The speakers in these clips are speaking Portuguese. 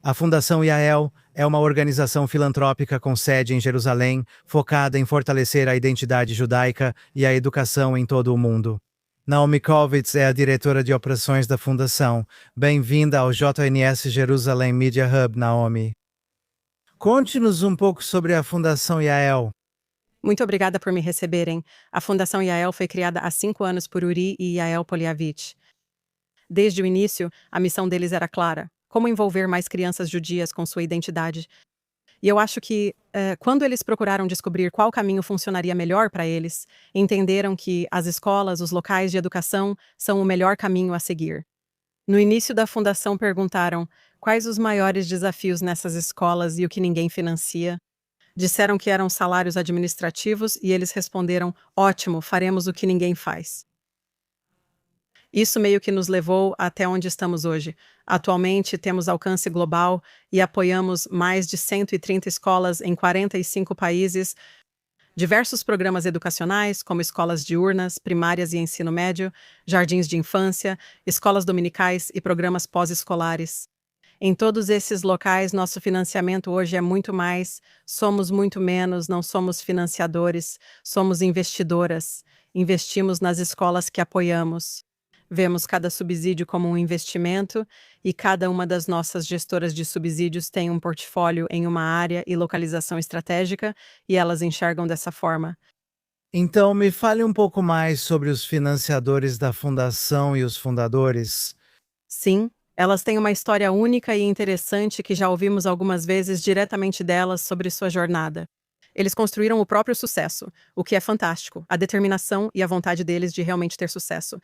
A Fundação Yael é uma organização filantrópica com sede em Jerusalém, focada em fortalecer a identidade judaica e a educação em todo o mundo. Naomi Kovitz é a diretora de operações da Fundação. Bem-vinda ao JNS Jerusalém Media Hub, Naomi. Conte-nos um pouco sobre a Fundação Yael. Muito obrigada por me receberem. A Fundação Yael foi criada há 5 anos por Uri e Yael Poliavich. Desde o início, a missão deles era clara: como envolver mais crianças judias com sua identidade. E eu acho que, quando eles procuraram descobrir qual caminho funcionaria melhor para eles, entenderam que as escolas, os locais de educação, são o melhor caminho a seguir. No início da fundação perguntaram quais os maiores desafios nessas escolas e o que ninguém financia. Disseram que eram salários administrativos e eles responderam: ótimo, faremos o que ninguém faz. Isso meio que nos levou até onde estamos hoje. Atualmente temos alcance global e apoiamos mais de 130 escolas em 45 países, diversos programas educacionais, como escolas diurnas, primárias e ensino médio, jardins de infância, escolas dominicais e programas pós-escolares. Em todos esses locais, nosso financiamento hoje é muito mais, somos muito menos, não somos financiadores, somos investidoras. Investimos nas escolas que apoiamos. Vemos cada subsídio como um investimento e cada uma das nossas gestoras de subsídios tem um portfólio em uma área e localização estratégica e elas enxergam dessa forma. Então, me fale um pouco mais sobre os financiadores da Fundação e os fundadores. Sim, elas têm uma história única e interessante que já ouvimos algumas vezes diretamente delas sobre sua jornada. Eles construíram o próprio sucesso, o que é fantástico, a determinação e a vontade deles de realmente ter sucesso.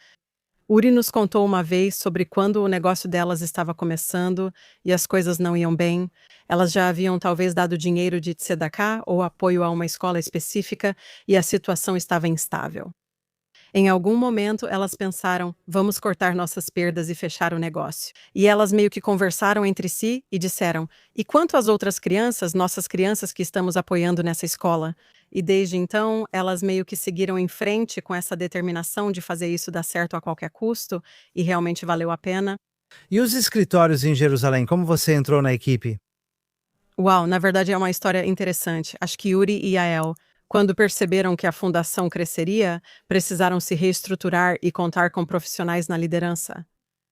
Uri nos contou uma vez sobre quando o negócio delas estava começando e as coisas não iam bem. Elas já haviam talvez dado dinheiro de tzedakah ou apoio a uma escola específica e a situação estava instável. Em algum momento, elas pensaram: vamos cortar nossas perdas e fechar o negócio. E elas meio que conversaram entre si e disseram: e quanto às outras crianças, nossas crianças que estamos apoiando nessa escola? E desde então, elas meio que seguiram em frente com essa determinação de fazer isso dar certo a qualquer custo, e realmente valeu a pena. E os escritórios em Jerusalém, como você entrou na equipe? Uau, na verdade é uma história interessante. Acho que Yuri e Yael, quando perceberam que a fundação cresceria, precisaram se reestruturar e contar com profissionais na liderança.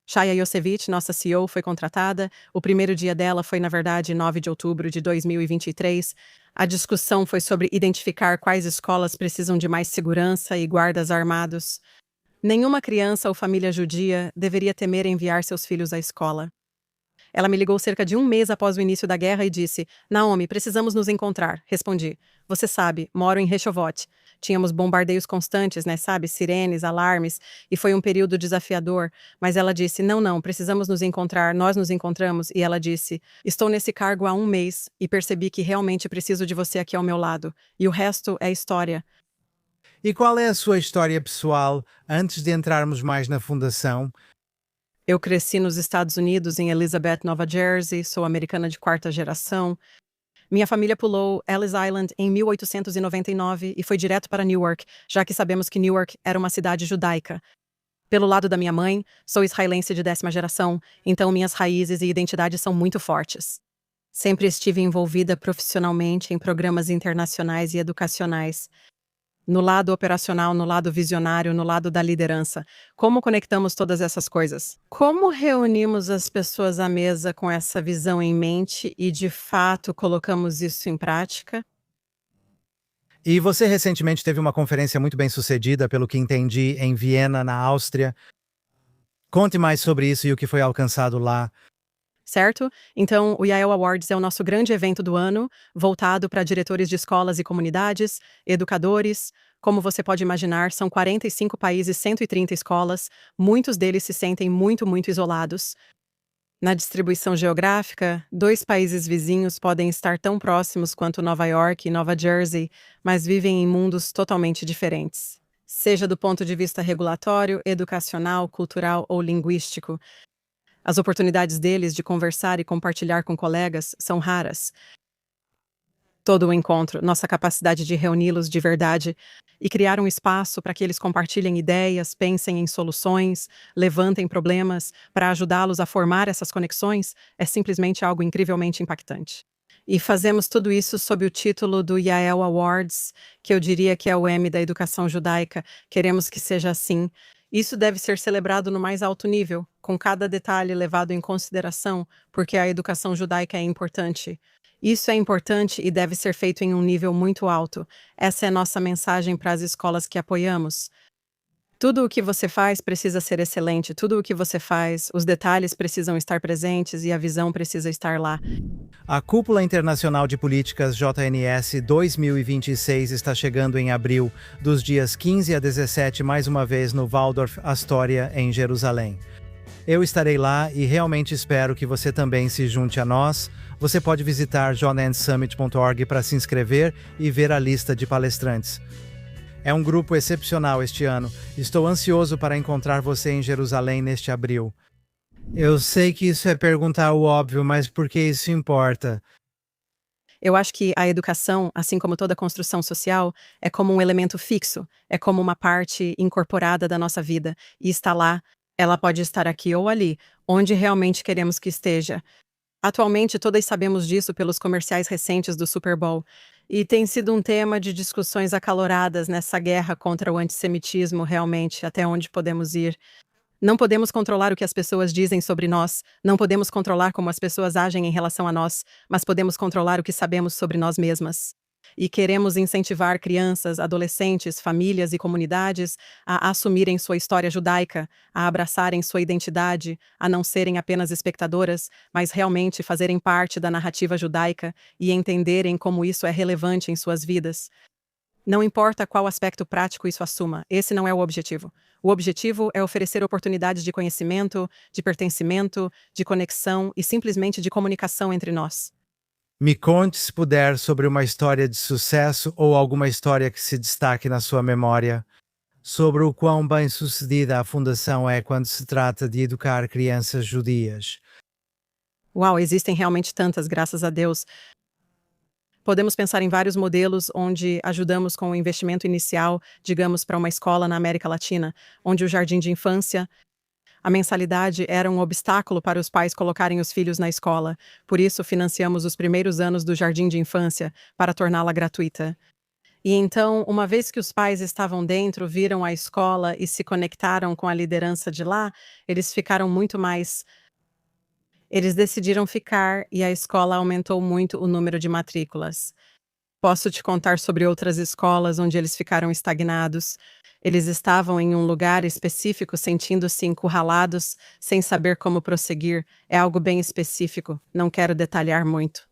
Shaya Yosevich, nossa CEO, foi contratada. O primeiro dia dela foi, na verdade, 9 de outubro de 2023. A discussão foi sobre identificar quais escolas precisam de mais segurança e guardas armados. Nenhuma criança ou família judia deveria temer enviar seus filhos à escola. Ela me ligou cerca de um mês após o início da guerra e disse: Naomi, precisamos nos encontrar. Respondi: você sabe, moro em Rehovot. Tínhamos bombardeios constantes, né, sabe? Sirenes, alarmes, e foi um período desafiador. Mas ela disse: não, não, precisamos nos encontrar. Nós nos encontramos. E ela disse: estou nesse cargo há um mês e percebi que realmente preciso de você aqui ao meu lado. E o resto é história. E qual é a sua história pessoal antes de entrarmos mais na Fundação? Eu cresci nos Estados Unidos, em Elizabeth, Nova Jersey, sou americana de 4ª geração. Minha família pulou Ellis Island em 1899 e foi direto para Newark, já que sabemos que Newark era uma cidade judaica. Pelo lado da minha mãe, sou israelense de 10ª geração, então minhas raízes e identidade são muito fortes. Sempre estive envolvida profissionalmente em programas internacionais e educacionais. No lado operacional, no lado visionário, no lado da liderança. Como conectamos todas essas coisas? Como reunimos as pessoas à mesa com essa visão em mente e, de fato, colocamos isso em prática? E você recentemente teve uma conferência muito bem sucedida, pelo que entendi, em Viena, na Áustria. Conte mais sobre isso e o que foi alcançado lá. Certo? Então, o Yael Awards é o nosso grande evento do ano, voltado para diretores de escolas e comunidades, educadores. Como você pode imaginar, são 45 países, 130 escolas. Muitos deles se sentem muito, muito isolados. Na distribuição geográfica, 2 países vizinhos podem estar tão próximos quanto Nova York e Nova Jersey, mas vivem em mundos totalmente diferentes. Seja do ponto de vista regulatório, educacional, cultural ou linguístico. As oportunidades deles de conversar e compartilhar com colegas são raras. todo o encontro, nossa capacidade de reuni-los de verdade e criar um espaço para que eles compartilhem ideias, pensem em soluções, levantem problemas, para ajudá-los a formar essas conexões, é simplesmente algo incrivelmente impactante. E fazemos tudo isso sob o título do Yael Awards, que eu diria que é o Emmy da educação judaica. Queremos que seja assim. Isso deve ser celebrado no mais alto nível, com cada detalhe levado em consideração, porque a educação judaica é importante. Isso é importante e deve ser feito em um nível muito alto. Essa é nossa mensagem para as escolas que apoiamos. Tudo o que você faz precisa ser excelente, tudo o que você faz, os detalhes precisam estar presentes e a visão precisa estar lá. A Cúpula Internacional de Políticas JNS 2026 está chegando em abril, dos dias 15 a 17, mais uma vez no Waldorf Astoria, em Jerusalém. Eu estarei lá e realmente espero que você também se junte a nós. Você pode visitar johnandsummit.org para se inscrever e ver a lista de palestrantes. É um grupo excepcional este ano. Estou ansioso para encontrar você em Jerusalém neste abril. Eu sei que isso é perguntar o óbvio, mas por que isso importa? Eu acho que a educação, assim como toda construção social, é como um elemento fixo, é como uma parte incorporada da nossa vida e está lá. Ela pode estar aqui ou ali, onde realmente queremos que esteja. Atualmente, todas sabemos disso pelos comerciais recentes do Super Bowl, e tem sido um tema de discussões acaloradas nessa guerra contra o antissemitismo, realmente, até onde podemos ir. Não podemos controlar o que as pessoas dizem sobre nós, não podemos controlar como as pessoas agem em relação a nós, mas podemos controlar o que sabemos sobre nós mesmas. E queremos incentivar crianças, adolescentes, famílias e comunidades a assumirem sua história judaica, a abraçarem sua identidade, a não serem apenas espectadoras, mas realmente fazerem parte da narrativa judaica e entenderem como isso é relevante em suas vidas. Não importa qual aspecto prático isso assuma, esse não é o objetivo. O objetivo é oferecer oportunidades de conhecimento, de pertencimento, de conexão e simplesmente de comunicação entre nós. Me conte, se puder, sobre uma história de sucesso ou alguma história que se destaque na sua memória, sobre o quão bem-sucedida a Fundação é quando se trata de educar crianças judias. Uau, existem realmente tantas, graças a Deus. Podemos pensar em vários modelos onde ajudamos com o investimento inicial, digamos, para uma escola na América Latina, onde o jardim de infância, a mensalidade era um obstáculo para os pais colocarem os filhos na escola. Por isso, financiamos os primeiros anos do jardim de infância para torná-la gratuita. E então, uma vez que os pais estavam dentro, viram a escola e se conectaram com a liderança de lá, eles ficaram muito mais. Eles decidiram ficar e a escola aumentou muito o número de matrículas. Posso te contar sobre outras escolas onde eles ficaram estagnados. Eles estavam em um lugar específico, sentindo-se encurralados, sem saber como prosseguir. É algo bem específico, não quero detalhar muito.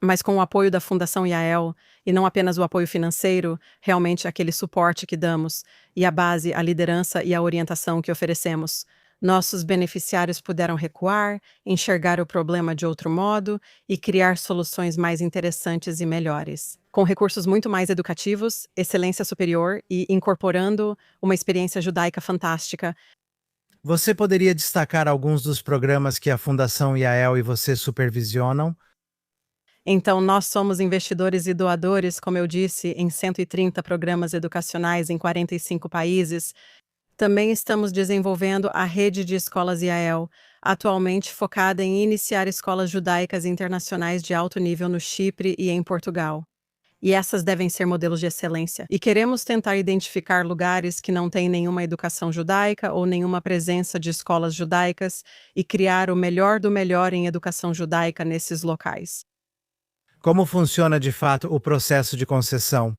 Mas com o apoio da Fundação Yael, e não apenas o apoio financeiro, realmente aquele suporte que damos, e a base, a liderança e a orientação que oferecemos, nossos beneficiários puderam recuar, enxergar o problema de outro modo e criar soluções mais interessantes e melhores. Com recursos muito mais educativos, excelência superior e incorporando uma experiência judaica fantástica. Você poderia destacar alguns dos programas que a Fundação Yael e você supervisionam? Então, nós somos investidores e doadores, como eu disse, em 130 programas educacionais em 45 países. Também estamos desenvolvendo a rede de escolas Yael, atualmente focada em iniciar escolas judaicas internacionais de alto nível no Chipre e em Portugal. E essas devem ser modelos de excelência. E queremos tentar identificar lugares que não têm nenhuma educação judaica ou nenhuma presença de escolas judaicas e criar o melhor do melhor em educação judaica nesses locais. Como funciona de fato o processo de concessão?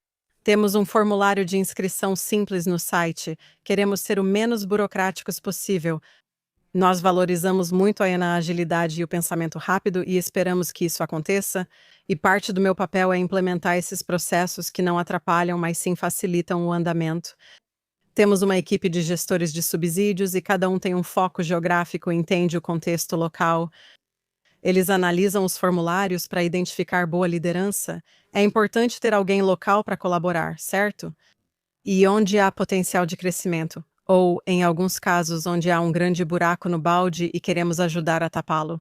Temos um formulário de inscrição simples no site. Queremos ser o menos burocráticos possível. Nós valorizamos muito a agilidade e o pensamento rápido e esperamos que isso aconteça. E parte do meu papel é implementar esses processos que não atrapalham, mas sim facilitam o andamento. Temos uma equipe de gestores de subsídios e cada um tem um foco geográfico e entende o contexto local. Eles analisam os formulários para identificar boa liderança. É importante ter alguém local para colaborar, certo? E onde há potencial de crescimento, ou, em alguns casos, onde há um grande buraco no balde e queremos ajudar a tapá-lo.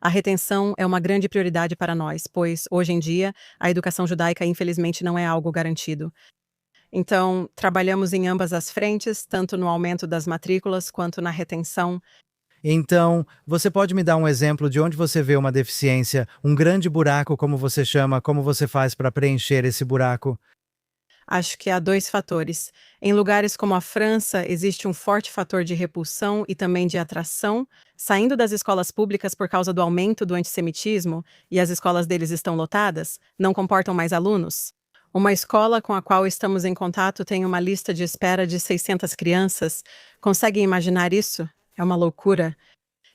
A retenção é uma grande prioridade para nós, pois, hoje em dia, a educação judaica infelizmente não é algo garantido. Então, trabalhamos em ambas as frentes, tanto no aumento das matrículas quanto na retenção. Então, você pode me dar um exemplo de onde você vê uma deficiência, um grande buraco, como você chama, como você faz para preencher esse buraco? Acho que há dois fatores. Em lugares como a França, existe um forte fator de repulsão e também de atração, saindo das escolas públicas por causa do aumento do antissemitismo, e as escolas deles estão lotadas, não comportam mais alunos. Uma escola com a qual estamos em contato tem uma lista de espera de 600 crianças. Conseguem imaginar isso? É uma loucura.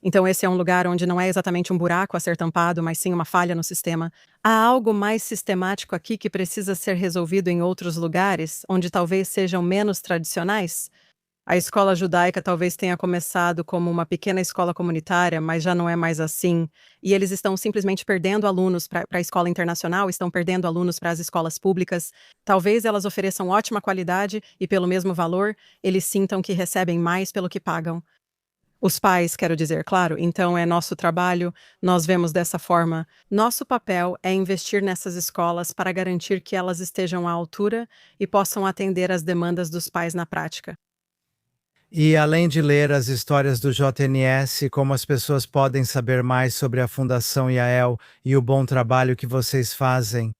Então, esse é um lugar onde não é exatamente um buraco a ser tampado, mas sim uma falha no sistema. Há algo mais sistemático aqui que precisa ser resolvido em outros lugares, onde talvez sejam menos tradicionais? A escola judaica talvez tenha começado como uma pequena escola comunitária, mas já não é mais assim. E eles estão simplesmente perdendo alunos para a escola internacional, estão perdendo alunos para as escolas públicas. Talvez elas ofereçam ótima qualidade e, pelo mesmo valor, eles sintam que recebem mais pelo que pagam. Os pais, quero dizer, claro, então é nosso trabalho, nós vemos dessa forma. Nosso papel é investir nessas escolas para garantir que elas estejam à altura e possam atender às demandas dos pais na prática. E além de ler as histórias do JNS, como as pessoas podem saber mais sobre a Fundação Yael e o bom trabalho que vocês fazem?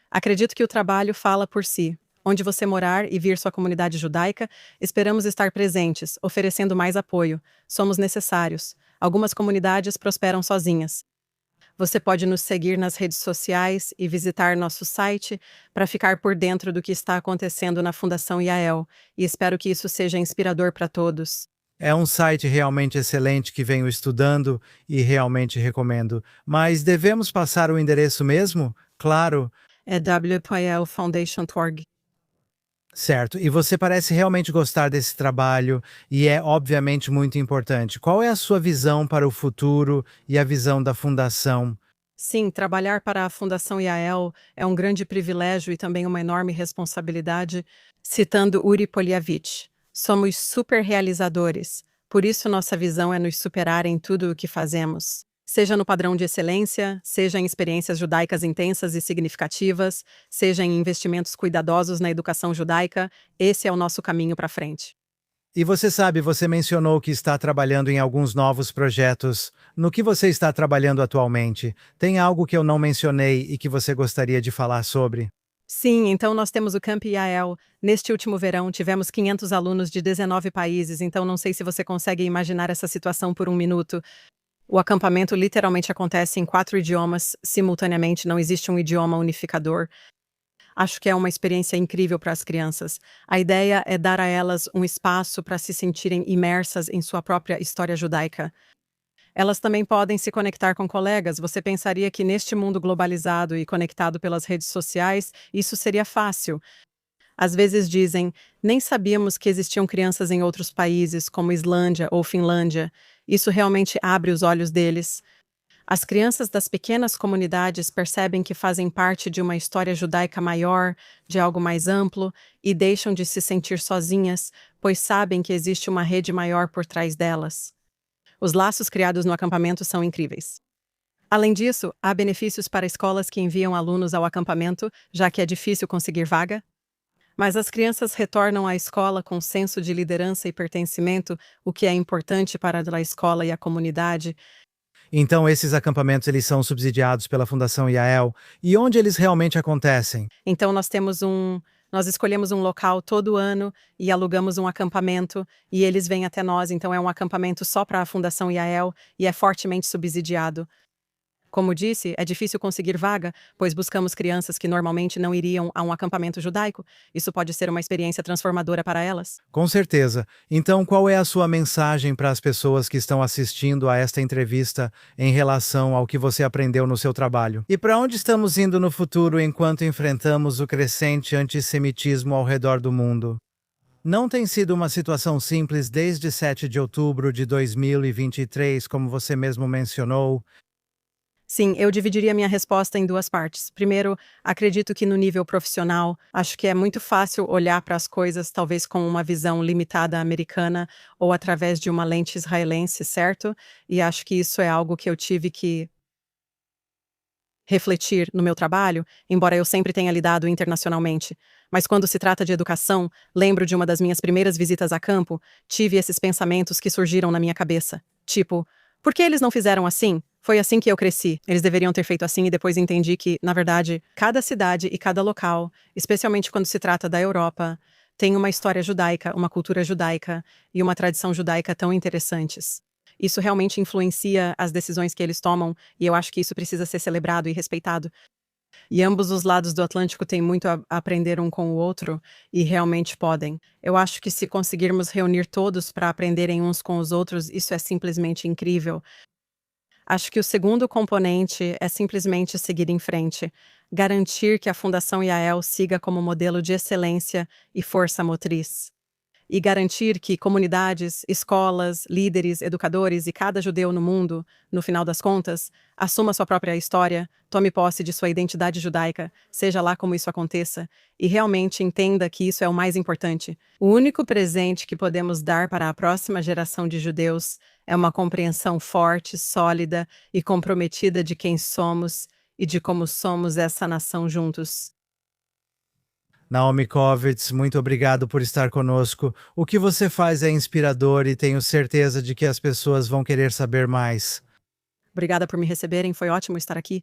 Acredito que o trabalho fala por si. Onde você morar e vir sua comunidade judaica, esperamos estar presentes, oferecendo mais apoio. Somos necessários. Algumas comunidades prosperam sozinhas. Você pode nos seguir nas redes sociais e visitar nosso site para ficar por dentro do que está acontecendo na Fundação Yael, e espero que isso seja inspirador para todos. É um site realmente excelente que venho estudando e realmente recomendo. Mas devemos passar o endereço mesmo? Claro, É wplfoundation.org. certo. E você parece realmente gostar desse trabalho e é obviamente muito importante. Qual é a sua visão para o futuro e a visão da fundação? Sim, trabalhar para a Fundação Yael é um grande privilégio e também uma enorme responsabilidade, citando Uri Poliavich. Somos super realizadores, por isso nossa visão é nos superar em tudo o que fazemos. Seja no padrão de excelência, seja em experiências judaicas intensas e significativas, seja em investimentos cuidadosos na educação judaica, esse é o nosso caminho para frente. E você sabe, você mencionou que está trabalhando em alguns novos projetos. No que você está trabalhando atualmente? Tem algo que eu não mencionei e que você gostaria de falar sobre? Sim, então nós temos o Camp Yael. Neste último verão, tivemos 500 alunos de 19 países, então não sei se você consegue imaginar essa situação por um minuto. O acampamento literalmente acontece em 4 idiomas, simultaneamente, não existe um idioma unificador. Acho que é uma experiência incrível para as crianças. A ideia é dar a elas um espaço para se sentirem imersas em sua própria história judaica. Elas também podem se conectar com colegas. Você pensaria que neste mundo globalizado e conectado pelas redes sociais, isso seria fácil. Às vezes dizem, nem sabíamos que existiam crianças em outros países, como Islândia ou Finlândia. Isso realmente abre os olhos deles. As crianças das pequenas comunidades percebem que fazem parte de uma história judaica maior, de algo mais amplo, e deixam de se sentir sozinhas, pois sabem que existe uma rede maior por trás delas. Os laços criados no acampamento são incríveis. Além disso, há benefícios para escolas que enviam alunos ao acampamento, já que é difícil conseguir vaga. Mas as crianças retornam à escola com senso de liderança e pertencimento, o que é importante para a escola e a comunidade. Então, esses acampamentos eles são subsidiados pela Fundação Yael. E onde eles realmente acontecem? Então nós escolhemos um local todo ano e alugamos um acampamento e eles vêm até nós, então é um acampamento só para a Fundação Yael e é fortemente subsidiado. Como disse, é difícil conseguir vaga, pois buscamos crianças que normalmente não iriam a um acampamento judaico. Isso pode ser uma experiência transformadora para elas. Com certeza. Então, qual é a sua mensagem para as pessoas que estão assistindo a esta entrevista em relação ao que você aprendeu no seu trabalho? E para onde estamos indo no futuro enquanto enfrentamos o crescente antissemitismo ao redor do mundo? Não tem sido uma situação simples desde 7 de outubro de 2023, como você mesmo mencionou. Sim, eu dividiria minha resposta em duas partes. Primeiro, acredito que no nível profissional, acho que é muito fácil olhar para as coisas talvez com uma visão limitada americana ou através de uma lente israelense, certo? E acho que isso é algo que eu tive que refletir no meu trabalho, embora eu sempre tenha lidado internacionalmente. Mas quando se trata de educação, lembro de uma das minhas primeiras visitas a campo, tive esses pensamentos que surgiram na minha cabeça. Tipo, por que eles não fizeram assim? Foi assim que eu cresci. Eles deveriam ter feito assim e depois entendi que, na verdade, cada cidade e cada local, especialmente quando se trata da Europa, tem uma história judaica, uma cultura judaica e uma tradição judaica tão interessantes. Isso realmente influencia as decisões que eles tomam e eu acho que isso precisa ser celebrado e respeitado. E ambos os lados do Atlântico têm muito a aprender um com o outro e realmente podem. Eu acho que se conseguirmos reunir todos para aprenderem uns com os outros, isso é simplesmente incrível. Acho que o segundo componente é simplesmente seguir em frente, garantir que a Fundação Yael siga como modelo de excelência e força motriz e garantir que comunidades, escolas, líderes, educadores e cada judeu no mundo, no final das contas, assuma sua própria história, tome posse de sua identidade judaica, seja lá como isso aconteça, e realmente entenda que isso é o mais importante. O único presente que podemos dar para a próxima geração de judeus é uma compreensão forte, sólida e comprometida de quem somos e de como somos essa nação juntos. Naomi Kovitz, muito obrigado por estar conosco. O que você faz é inspirador e tenho certeza de que as pessoas vão querer saber mais. Obrigada por me receberem, foi ótimo estar aqui.